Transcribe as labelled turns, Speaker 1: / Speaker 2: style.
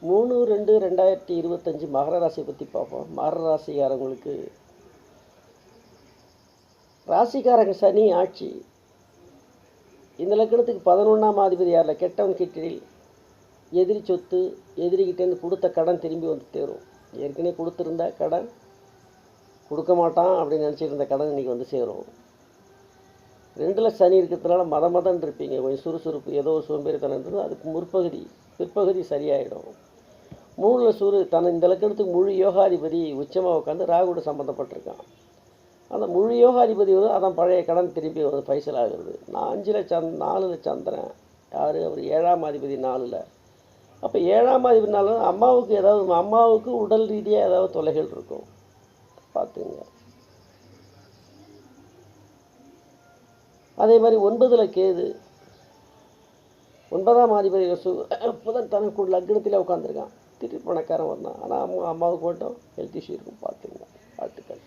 Speaker 1: 3/2/2025 மகர ராசியை பற்றி பார்ப்போம். மகர ராசிக்காரங்களுக்கு ராசிக்காரங்க சனி ஆட்சி. இந்த லக்கணத்துக்கு 11ஆம் அதிபதி யாரில் கெட்டவன் கிட்டில் எதிரி சொத்து, எதிரிகிட்டேருந்து கொடுத்த கடன் திரும்பி வந்து சேரும். ஏற்கனவே கொடுத்துருந்தா கடன் கொடுக்க மாட்டான் அப்படின்னு நினச்சிட்டு இருந்த கடன் இன்றைக்கி வந்து சேரும். 2ல் சனி இருக்கிறதுனால மதன்னு இருப்பீங்க. கொஞ்சம் சுறுசுறுப்பு, ஏதோ ஒரு சோம்பேறித்தனம் இருந்தது, அதுக்கு பிற்பகுதி சரியாயிடும். 3ல் இந்த லக்கணத்துக்கு முழு யோகாதிபதி உச்சமாக உட்காந்து ராகுவோட சம்மந்தப்பட்டிருக்கான். அந்த முழு யோகாதிபதி வந்து அதான் பழைய கடன் திரும்பி வந்து பைசல் ஆகுறது. 4ல் சந்திரன் யார், அவர் 7ஆம் அதிபதி 4ல். அப்போ 7ஆம் அதிபதி 4 அம்மாவுக்கு உடல் ரீதியாக ஏதாவது தொல்லைகள் இருக்கும், பார்த்துங்க. அதே மாதிரி 9ல் கேது, 9ஆம் அதிபதி புதன் தனக்கு லக்னத்தில் உட்காந்துருக்கான். திடீர் பணக்காரன் வந்தான். ஆனால் அம்மாவுக்கு மட்டும் ஹெல்த் இஷ்யூ இருக்கும், பார்த்துங்க. வாழ்த்துக்கள்.